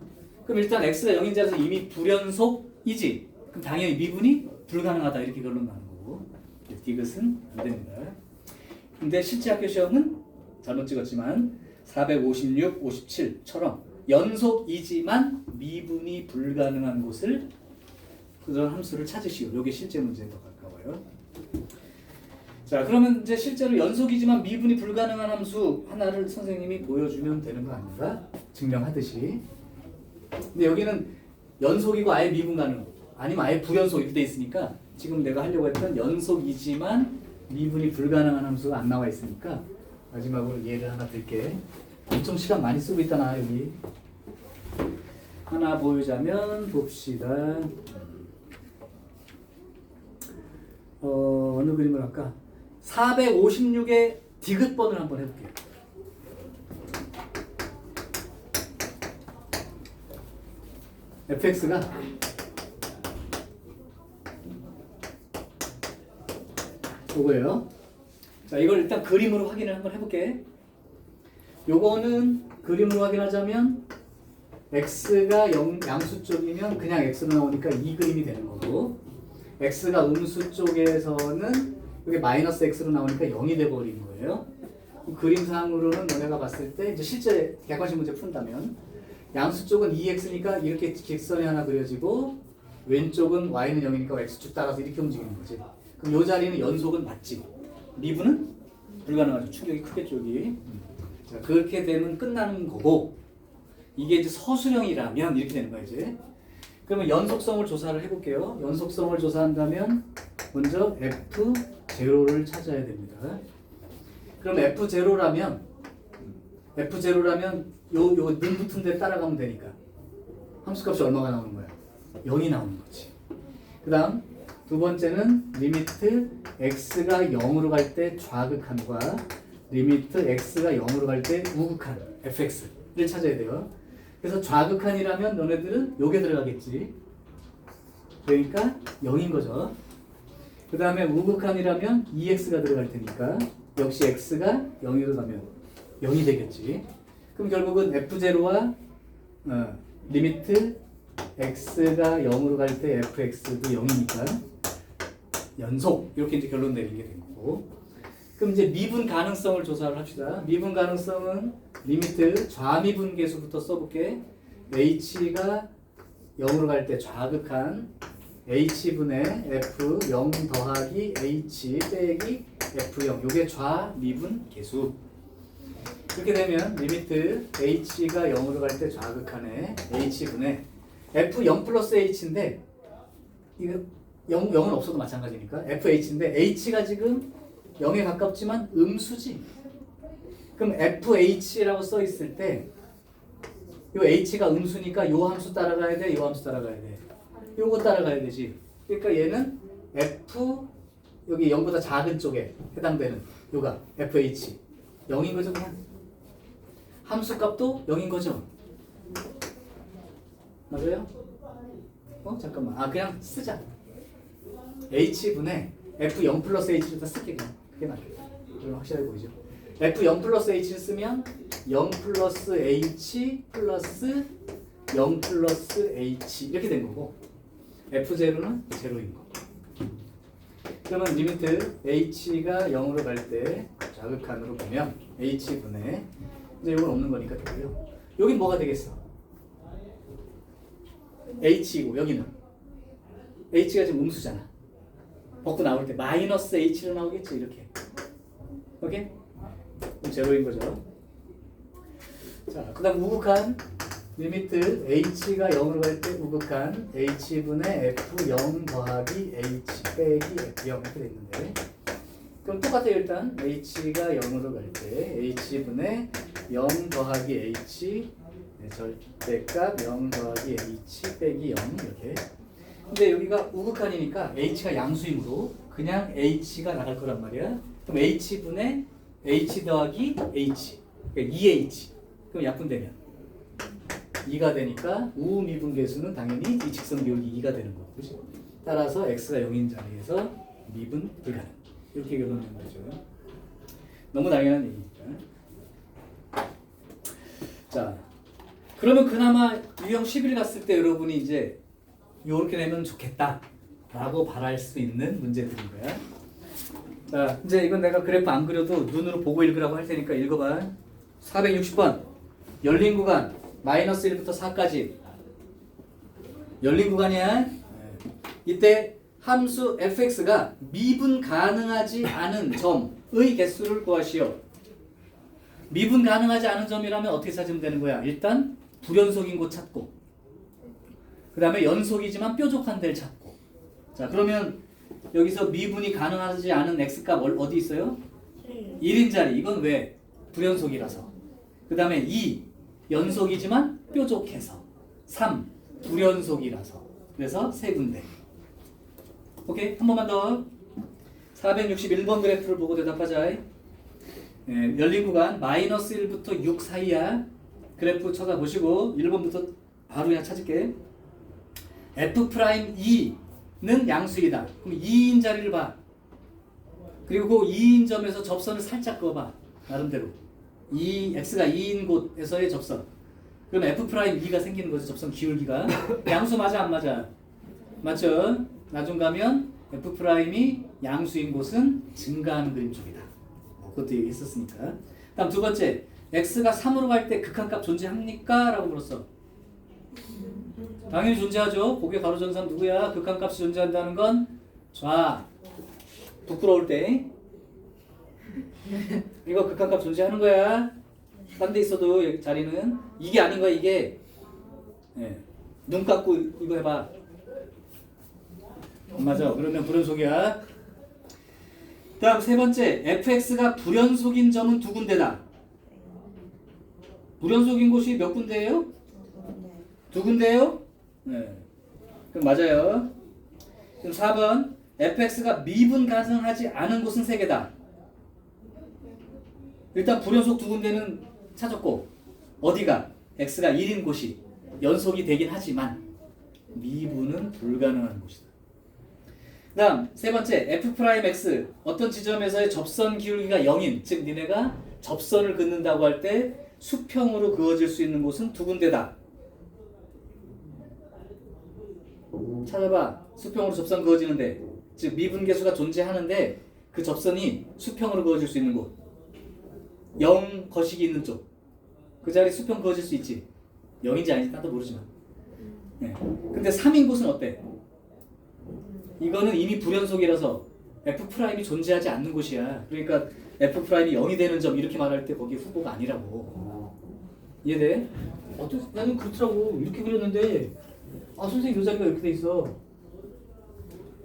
그럼 일단 x가 0인 자리에서 이미 불연속이지. 그럼 당연히 미분이 불가능하다 이렇게 결론 나는 거고 디귿은 안 됩니다. 근데 실제 학교 시험은 잘못 찍었지만 456, 57처럼 연속이지만 미분이 불가능한 곳을 그런 함수를 찾으시오. 이게 실제 문제에 더 가까워요. 자, 그러면 이제 실제로 연속이지만 미분이 불가능한 함수 하나를 선생님이 보여주면 되는 거 아닌가? 증명하듯이. 근데 여기는 연속이고 아예 미분 가능, 아니면 아예 부연속 이렇게 돼 있으니까 지금 내가 하려고 했던 연속이지만 미분이 불가능한 함수가 안 나와 있으니까 마지막으로 예를 하나 들게. 엄청 시간 많이 쓰고 있다 나 여기. 하나 보여자면 봅시다. 어느 그림을 할까? 456의 디귿번을 한번 해볼게요. fx가 요거예요. 자, 이걸 일단 그림으로 확인을 한번 해볼게. 요거는 그림으로 확인하자면 x가 양수 쪽이면 그냥 x로 나오니까 이 그림이 되는 거고, x가 음수 쪽에서는 이게 마이너스 x로 나오니까 0이 돼버리는 거예요. 그림상으로는 너네가 봤을 때 이제 실제 객관식 문제 푼다면 양수 쪽은 2x니까 이렇게 직선이 하나 그려지고, 왼쪽은 y는 0이니까 x축 따라서 이렇게 움직이는 거지. 그럼 이 자리는 연속은 맞지. 미분은 불가능하죠. 충격이 크겠죠, 여기. 자, 그렇게 되면 끝나는 거고, 이게 이제 서술형이라면 이렇게 되는 거야, 이제. 그러면 연속성을 조사를 해볼게요. 연속성을 조사한다면 먼저 F0를 찾아야 됩니다. 그럼 F0라면 요 는 붙은 데 따라가면 되니까 함수값이 얼마가 나오는 거야? 0이 나오는 거지. 그 다음 두 번째는 리미트 x가 0으로 갈 때 좌극한과 리미트 x가 0으로 갈 때 우극한 fx를 찾아야 돼요. 그래서 좌극한이라면 너네들은 요게 들어가겠지. 그러니까 0인 거죠. 그 다음에 우극한이라면 2x가 들어갈 테니까 역시 x가 0으로 가면 0이 되겠지. 그럼 결국은 f0와 리미트 x가 0으로 갈 때 fx도 0이니까 연속, 이렇게 이제 결론 내리게 된 거고. 그럼 이제 미분 가능성을 조사를 합시다. 미분 가능성은 리미트 좌미분 계수부터 써볼게. h가 0으로 갈 때 좌극한 h분의 f0 더하기 h 빼기 f0, 요게 좌미분 계수. 이렇게 되면 리미트 h가 0으로 갈 때 좌극한에 h분의 f0 플러스 h인데, 이거 0은 없어도 마찬가지니까 fh인데 h가 지금 0에 가깝지만 음수지. 그럼 fh라고 써 있을 때 요 h가 음수니까 요 함수 따라가야 돼, 요 함수 따라가야 돼, 요거 따라가야 되지. 그러니까 얘는 f 여기 0보다 작은 쪽에 해당되는 요가 fh 0인 거죠. 그냥 함수 값도 0인 거죠. 맞아요? 잠깐만. 그냥 쓰자. h분의 f0 플러스 h를 다 쓸게. 그냥 그게 낫겠다. 그럼 확실하게 보이죠. f0 플러스 h를 쓰면 0 플러스 h 플러스 0 플러스 h 이렇게 된 거고, f0는 제로인 거. 그러면 리미트 h가 0으로 갈 때 좌극한으로 보면 h분의, 이제 이건 없는 거니까 되고요. 여긴 뭐가 되겠어? h이고 여기는 h가 지금 음수잖아. 벗고 나올 때 마이너스 h로 나오겠지, 이렇게. 오케이? 그럼 제로인 거죠. 자, 그 다음 우극한 리미트 h가 0으로 갈 때 우극한 h분의 f0 더하기 h 빼기 f0 이렇게 돼 있는데, 그럼 똑같아요. 일단 h가 0으로 갈 때 h분의 0 더하기 h 절대값 0 더하기 h 빼기 0 이렇게. 근데 여기가 우극한이니까 h가 양수이므로 그냥 h가 나갈 거란 말이야. 그럼 h분의 h 더하기 h, 그러니까 2h. 그럼 약분되면 2가 되니까 우미분계수는 당연히 이 직선 기울기 2가 되는 거고, 그렇지? 따라서 x가 0인 자리에서 미분 불가능. 이렇게 결론된 거죠. 너무 당연한 얘기니까. 자, 그러면 그나마 유형 10일 갔을 때 여러분이 이제 이렇게 되면 좋겠다 라고 바랄 수 있는 문제들인 거야. 자, 이제 이건 내가 그래프 안 그려도 눈으로 보고 읽으라고 할 테니까 읽어봐. 460번 열린 구간 마이너스 1부터 4까지 열린 구간이야. 이때 함수 fx가 미분 가능하지 않은 점의 개수를 구하시오. 미분 가능하지 않은 점이라면 어떻게 찾으면 되는 거야? 일단 불연속인 곳 찾고, 그 다음에 연속이지만 뾰족한 데를 찾고. 자, 그러면 여기서 미분이 가능하지 않은 x값 어디 있어요? 1인 자리. 이건 왜? 불연속이라서. 그 다음에 2 연속이지만 뾰족해서. 3 불연속이라서. 그래서 세 군데. 오케이? 한 번만 더. 461번 그래프를 보고 대답하자. 열린 구간 마이너스 1부터 6 사이야. 그래프 찾아보시고 1번부터 바로 그냥 찾을게. F'2는 양수이다. 그럼 2인 자리를 봐. 그리고 그 2인 점에서 접선을 살짝 그어봐. 나름대로. x가 2인 곳에서의 접선. 그럼 F'2가 생기는 거지. 접선 기울기가. 양수 맞아 안 맞아? 맞죠? 나중 가면 F'이 양수인 곳은 증가하는 그림 쪽이다. 그것도 얘기했었으니까. 다음 두 번째, x가 3으로 갈 때 극한값 존재합니까? 라고 물었어. 당연히 존재하죠. 고개 가로전선 누구야? 극한값이 존재한다는 건 좌. 부끄러울 때. 이거 극한값 존재하는 거야. 딴 데 있어도 여기 자리는 이게 아닌 거야. 이게. 눈 감고 이거 해봐. 맞아. 그러면 불연속이야. 다음 세 번째, fx가 불연속인 점은 두 군데다. 불연속인 곳이 몇 군데예요? 두 군데예요? 네. 그럼 맞아요. 그럼 4번, fx가 미분 가능하지 않은 곳은 세 개다. 일단 불연속 두 군데는 찾았고, 어디가? x가 1인 곳이 연속이 되긴 하지만 미분은 불가능한 곳이다. 다음 세 번째, f'x 어떤 지점에서의 접선 기울기가 0인, 즉 니네가 접선을 긋는다고 할 때 수평으로 그어질 수 있는 곳은 두 군데다. 찾아봐. 수평으로 접선 그어지는데, 즉 미분계수가 존재하는데 그 접선이 수평으로 그어질 수 있는 곳. 0 거식이 있는 쪽. 그 자리 수평 그어질 수 있지. 0인지 아닌지 나도 모르지만. 네. 근데 3인 곳은 어때? 이거는 이미 불연속이라서 F'이 존재하지 않는 곳이야. 그러니까 F'이 0이 되는 점 이렇게 말할 때 거기 후보가 아니라고. 이해돼? 나는 그렇더라고. 이렇게 그렸는데 선생님 이 자리가 이렇게 돼 있어.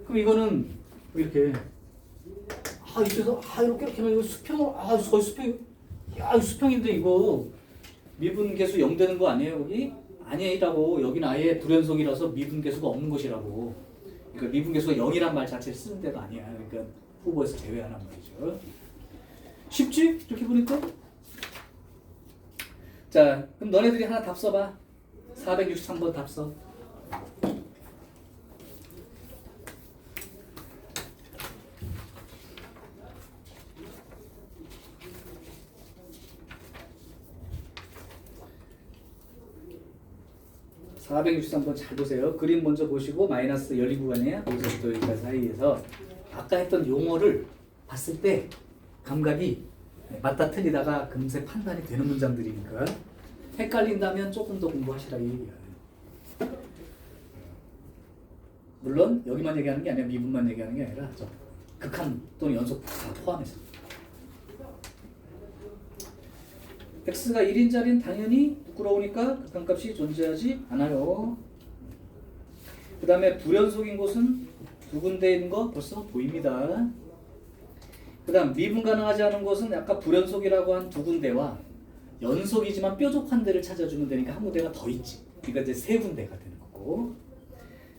그럼 이거는 이렇게 이쪽에서 이렇게 하면 이거 수평으로 거의 수평. 이거 수평인데 이거 미분계수 0 되는 거 아니에요 거기? 아니라고. 여기는 아예 불연속이라서 미분계수가 없는 곳이라고. 그러니까 미분계수가 0이란 말 자체를 쓰는 데가 아니야. 그러니까 후보에서 제외하는 말이죠. 쉽지? 이렇게 보니까? 자, 그럼 너네들이 하나 답 써봐. 463번 답 써. (463번) 잘 보세요. 그림 먼저 보시고 마이너스 열린 구간이에요. 여기서부터 여기까지 사이에서 아까 했던 용어를 봤을 때 감각이 맞다 틀리다가 금세 판단이 되는 문장들이니까 헷갈린다면 조금 더 공부하시라 이 얘기야. 물론 여기만 얘기하는 게 아니라 미분만 얘기하는 게 아니라 극한 또는 연속 다 포함해서. x가 1인 자리는 당연히 부끄러우니까 극한값이 존재하지 않아요. 그 다음에 불연속인 곳은 두 군데 있는 거 벌써 보입니다. 그 다음 미분 가능하지 않은 곳은 아까 불연속이라고 한 두 군데와 연속이지만 뾰족한 데를 찾아주면 되니까 한 군데가 더 있지. 그러니까 이제 세 군데가 되는 거고.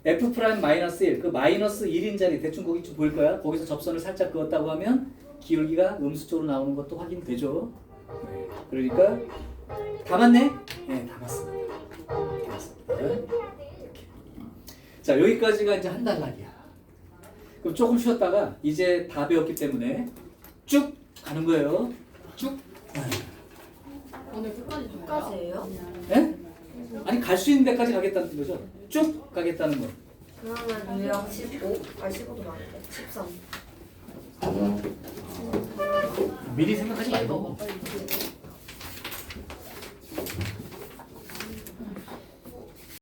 F'-1 그 마이너스 1인 자리 대충 거기 좀 보일 거야. 거기서 접선을 살짝 그었다고 하면 기울기가 음수 쪽으로 나오는 것도 확인되죠. 그러니까 다 맞네? 네, 다 맞습니다. 다 맞습니다. 이렇게. 자, 여기까지가 이제 한 단락이야. 그럼 조금 쉬었다가 이제 다 배웠기 때문에 쭉 가는 거예요. 쭉. 오늘 끝까지 끝까지예요? 네? 아니 갈 수 있는 데까지 가겠다는 거죠. 쭉 가겠다는 거. 그러면 유형 15? 15도 많은데 13. 미리 생각하지 말고.